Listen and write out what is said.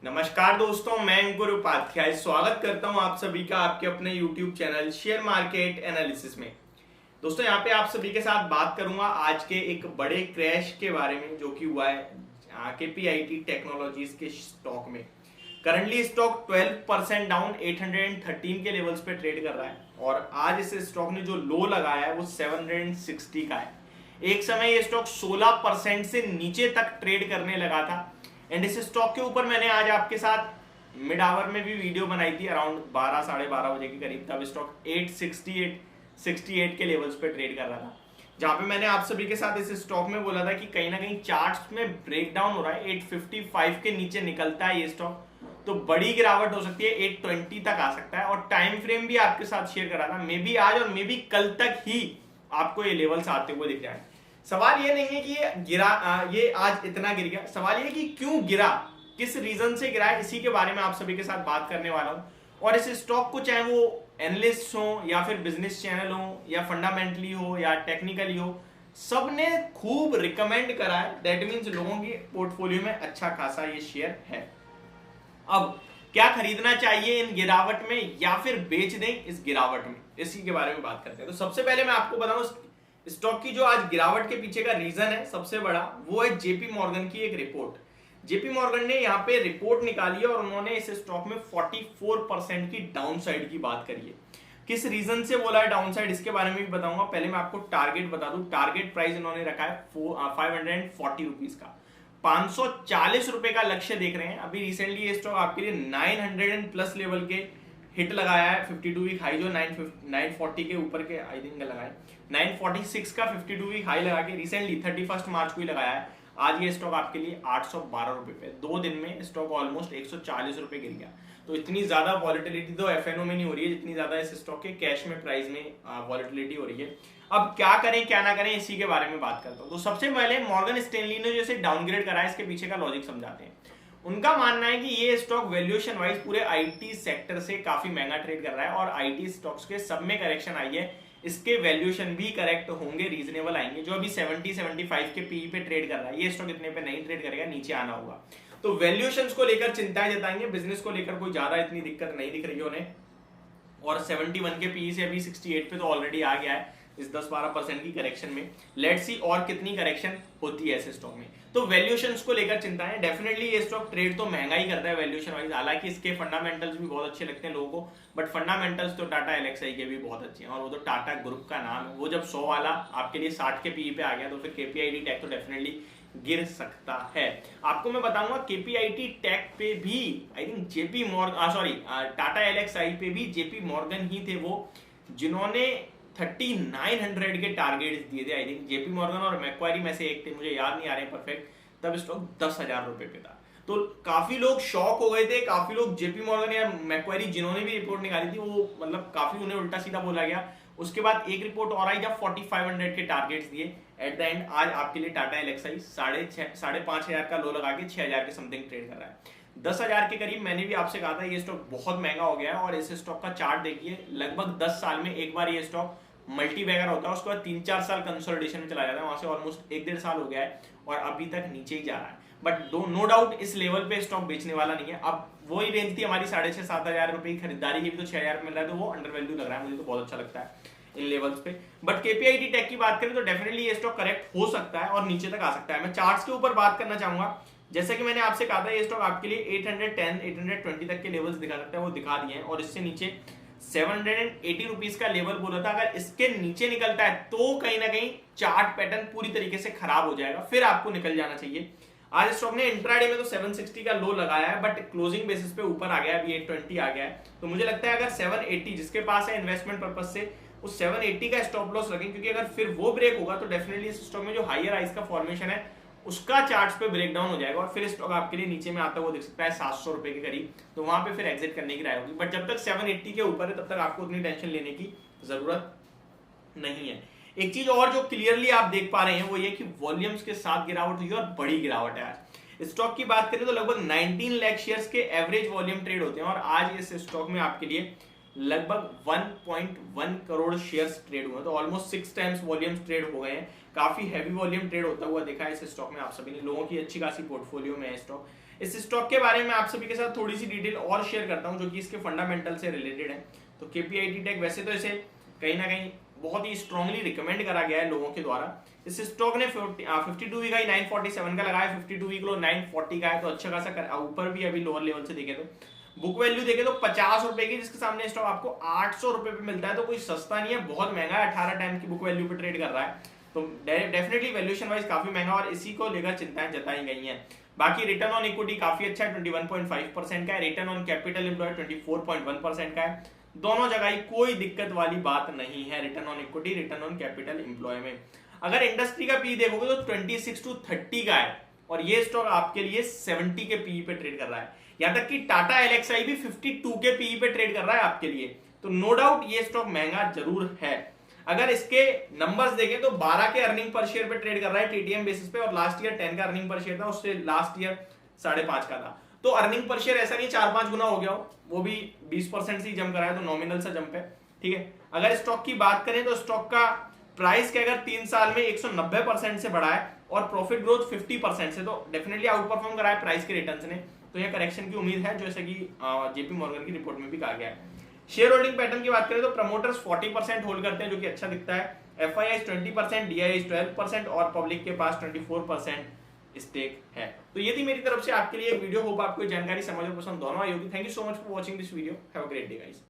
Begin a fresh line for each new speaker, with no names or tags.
नमस्कार दोस्तों, मैं अंकुर उपाध्याय स्वागत करता हूं आप सभी का आपके अपने YouTube channel share market analysis में। दोस्तों यहाँ पे आप सभी के साथ बात करूंगा आज के एक बड़े क्रैश के बारे में जो कि हुआ है केपीआईटी टेक्नोलॉजीज के स्टॉक में। करंटली स्टॉक 12% डाउन 813 के लेवल्स पे ट्रेड कर रहा है और आज इस स्टॉक ने जो लो लगाया है वो 760 का है। एक समय ये स्टॉक 16% से नीचे तक ट्रेड करने लगा था एंड इस स्टॉक के ऊपर मैंने आज आपके साथ मिड आवर में भी वीडियो बनाई थी अराउंड 12 साढ़े 12 बजे के करीब। तब स्टॉक 868 के लेवल्स पे ट्रेड कर रहा था, जहां पे मैंने आप सभी के साथ इस स्टॉक में बोला था कि कहीं ना कहीं चार्ट्स में ब्रेकडाउन हो रहा है। 855 के नीचे निकलता है ये स्टॉक तो बड़ी गिरावट हो सकती है, 820 तक आ सकता है और टाइम फ्रेम भी आपके साथ शेयर करा था। मे बी आज और मे बी कल तक ही आपको ये लेवल्स आते हुए दिख जाए। सवाल ये नहीं है कि ये गिरा ये आज इतना गिर गया, सवाल ये है कि क्यों गिरा, किस रीजन से गिरा है, इसी के बारे में आप सभी के साथ बात करने वाला हूं। और इस स्टॉक को चाहे वो एनालिस्ट हो या फिर बिजनेस चैनल हो या फंडामेंटली हो या टेक्निकली हो, सबने खूब रिकमेंड करा है। दैट मीन्स लोगों की पोर्टफोलियो में अच्छा खासा ये शेयर है। अब क्या खरीदना चाहिए इन गिरावट में या फिर बेच दें इस गिरावट में, इसी के बारे में बात करते हैं। तो सबसे पहले मैं आपको बताऊं स्टॉक की जो आज गिरावट के पीछे का रीजन है सबसे बड़ा, वो है जेपी मॉर्गन की एक रिपोर्ट। जेपी मॉर्गन ने यहाँ पे रिपोर्ट निकाली है और उन्होंने इस स्टॉक में 44% की डाउनसाइड की बात करी है। किस रीजन से बोला है डाउनसाइड, इसके बारे में भी बताऊंगा। पहले मैं आपको टारगेट बता दूं। टारगेट प्राइस इन्होंने रखा है 540 रुपीज का, 540 रुपए का लक्ष्य देख रहे हैं। अभी रिसेंटली ये स्टॉक आपके लिए 900 प्लस लेवल के हिट लगाया है। 52 वीक हाई जो 940 के ऊपर के आई थिंक लगाया, 946 का 52 वीक हाई लगा के रिसेंटली 31 मार्च को ही लगाया है। आज ये स्टॉक आपके लिए 812 रुपए पे, 2 दिन में स्टॉक ऑलमोस्ट 140 रुपए गिर गया। तो इतनी ज्यादा वॉलिटिलिटी तो एफएनओ में नहीं हो रही है जितनी ज्यादा इस स्टॉक के कैश में प्राइस में वॉलिटिलिटी हो रही है। अब क्या करें क्या ना करें, इसी के बारे में बात करता हूं। तो सबसे पहले मॉर्गन स्टैनली ने जैसे डाउनग्रेड करा है, इसके पीछे का लॉजिक समझाते हैं। उनका मानना है कि ये स्टॉक वैल्यूएशन वाइज पूरे आईटी सेक्टर से काफी महंगा ट्रेड कर रहा है और आईटी स्टॉक्स के सब में करेक्शन आई है, इसके वैल्यूएशन भी करेक्ट होंगे, रीजनेबल आएंगे। जो अभी 70-75 के पीई पे ट्रेड कर रहा है, ये स्टॉक इतने पे नहीं ट्रेड करेगा, नीचे आना होगा। तो वैल्यूएशंस को लेकर चिंताएं जताएंगे, बिजनेस को लेकर कोई ज्यादा इतनी दिक्कत नहीं दिख रही है उन्हें। और 71 के पीई से अभी 68 पे तो ऑलरेडी आ गया है इस 10-12% की करेक्शन में। लेट्स सी और कितनी करेक्शन होती है ऐसे स्टॉक में। तो वैल्यूएशंस को लेकर चिंता है। डेफिनेटली ये स्टॉक ट्रेड तो महंगा ही करता है वैल्यूएशन वाइज, हालांकि इसके फंडामेंटल्स भी बहुत अच्छे लगते हैं लोगों को, बट फंडामेंटल्स तो टाटा एलएक्सआई के भी बहुत अच्छे हैं और वो तो टाटा ग्रुप का नाम है। वो जब 100 वाला आपके लिए 60 के पीई पे आ गया तो फिर केपीआईटी टेक तो डेफिनेटली गिर सकता है। आपको मैं बताऊंगा केपीआईटी टेक पे भी I think JP Morgan Tata LXI पे भी जेपी मॉर्गन ही थे वो जिन्होंने 3900 के टारगेट्स दिए थे। आई थिंक जेपी मॉर्गन और मैक्वारी में से एक थे, मुझे याद नहीं आ रहे परफेक्ट। तब स्टॉक 10,000 रुपए पे था। तो काफी लोग शॉक हो गए थे, काफी लोग जेपी मॉर्गन या मैक्वारी जिन्होंने भी रिपोर्ट निकाली थी वो मतलब काफी उन्हें उल्टा सीधा बोला गया। उसके बाद एक रिपोर्ट और आई जब 4500 के टारगेट्स दिए। एट द एंड आज आपके लिए टाटा एलएक्सआई 5,500 का लो लगा के 6,000 के समथिंग ट्रेड कर रहा है। 10,000 के करीब मैंने भी आपसे कहा था ये स्टॉक बहुत महंगा हो गया है और इस स्टॉक का चार्ट देखिए, लगभग 10 साल में एक बार ये स्टॉक मल्टी बैगर होता है, उसके बाद 3-4 साल कंसोलिडेशन में चला जाता है, वहां से ऑलमोस्ट 1-1.5 साल हो गया है और अभी तक नीचे ही जा रहा है। बट नो डाउट इस लेवल पे स्टॉक बेचने वाला नहीं है। अब वही रेंज थी हमारी 6,500-7,000 रुपए की खरीदारी की भी, तो 6,000 मिल रहा है तो वो अंडर वैल्यू लग रहा है, मुझे तो बहुत अच्छा लगता है इन लेवल्स पे। बट केपीआईटी टेक की बात करें तो डेफिनेटली ये स्टॉक करेक्ट हो सकता है और नीचे तक आ सकता है। मैं चार्ट्स के ऊपर बात करना चाहूंगा। जैसे कि मैंने आपसे कहा था ये स्टॉक आपके लिए 810-820 तक के लेवल्स दिखा सकता है, वो दिखा दिए हैं और इससे नीचे 780 रुपीज का लेवल बोला था। अगर इसके नीचे निकलता है तो कहीं ना कहीं चार्ट पैटर्न पूरी तरीके से खराब हो जाएगा, फिर आपको निकल जाना चाहिए। आज स्टॉक ने इंट्राडे में तो 760 का लो लगाया है बट क्लोजिंग बेसिस पे ऊपर आ गया है, अभी 820 आ गया है। तो मुझे लगता है अगर 780 जिसके पास है इन्वेस्टमेंट पर्पज से उस 780 का स्टॉप लॉस रखें, क्योंकि अगर फिर वो ब्रेक होगा तो डेफिनेटली इस स्टॉक में जो हायर आइस का फॉर्मेशन है उसका चार्ट्स पे ब्रेकडाउन हो जाएगा और फिर स्टॉक आपके लिए नीचे में आता हुआ दिख सकता है 700 रुपए के करीब। तो वहां पे फिर एग्जिट करने की राय होगी। बट जब तक 780 के ऊपर है तब तक आपको उतनी टेंशन लेने की जरूरत नहीं है। एक चीज और जो क्लियरली आप देख पा रहे हैं वो ये कि वॉल्यूम्स के साथ गिरावट हुई और बड़ी गिरावट है। आज स्टॉक की बात करें तो लगभग 19 लाख शेयर्स के एवरेज वॉल्यूम ट्रेड होते हैं और आज इस स्टॉक में आपके लिए लगभग 1.1 करोड़ शेयर्स ट्रेड हुए, तो ऑलमोस्ट 6 टाइम्स वॉल्यूम्स ट्रेड हो गए हैं। काफी हैवी वॉल्यूम ट्रेड होता हुआ देखा है इस स्टॉक में। आप सभी ने लोगों की अच्छी खासी पोर्टफोलियो में है स्टॉक। इस स्टॉक के बारे में आप सभी के साथ थोड़ी सी डिटेल और शेयर करता हूं जो कि इसके फंडामेंटल से रिलेटेड है। तो KPIT टेक वैसे तो इसे कहीं ना कहीं बहुत ही स्ट्रांगली रिकमेंड करा गया है लोगों के द्वारा। इस स्टॉक ने 52 वीक हाई 947 का लगाया, 52 वीक लो 940 का है, तो अच्छा खासा ऊपर भी अभी लोअर लेवल से देखे तो बुक वैल्यू देखे तो 50 रुपए की, जिसके सामने स्टॉक आपको 800 रुपए पे मिलता है, तो कोई सस्ता नहीं है, बहुत महंगा है। 18 टाइम की बुक वैल्यू पे ट्रेड कर रहा है, तो डेफिनेटली वैल्यूएशन वाइज काफी महंगा और इसी को लेकर चिंताएं जताई गई हैं। बाकी रिटर्न ऑन इक्विटी काफी अच्छा है, 21.5% का है। रिटर्न ऑन कैपिटल एम्प्लॉयड 24.1% का है। दोनों जगह ही कोई दिक्कत वाली बात नहीं है return on equity, return on capital employ में। अगर इंडस्ट्री का पी देखोगे तो 26 to 30 का है और ये स्टॉक आपके लिए 70 के पी पे ट्रेड कर रहा है। यहां तक कि टाटा एलएक्सआई भी 52 के पी पे ट्रेड कर रहा है आपके लिए, तो नो डाउट ये स्टॉक महंगा जरूर है। अगर इसके नंबर्स देखें तो 12 के अर्निंग पर शेयर पे ट्रेड कर रहा है टीटीएम बेसिस पे, और लास्ट ईयर 10 का अर्निंग पर शेयर था, उससे लास्ट ईयर 5.5 का था। तो अर्निंग पर शेयर ऐसा नहीं 4-5 गुना हो गया हो, वो भी 20% से जंप करा है, तो नॉमिनल सा जंप है, ठीक है। अगर स्टॉक की बात करें तो स्टॉक का प्राइस के अगर 3 साल में 190% से बढ़ा है और प्रॉफिट ग्रोथ 50% से, तो डेफिनेटली आउट परफॉर्म करा है प्राइस के रिटर्न्स ने, तो यह करेक्शन की उम्मीद है, जैसे कि जेपी मॉर्गन की रिपोर्ट में भी कहा गया है। शेयर होल्डिंग पैटर्न की बात करें तो प्रमोटर्स 40% होल्ड करते हैं, जो कि अच्छा दिखता है। FIIs 20%, DIIs 12% और पब्लिक के पास 24% स्टेक है। तो ये थी मेरी तरफ से आपके लिए एक वीडियो। होप आपको जानकारी समझ और पसंद दोनों आई होगी। Thank you so much for watching this video. Have a great day guys.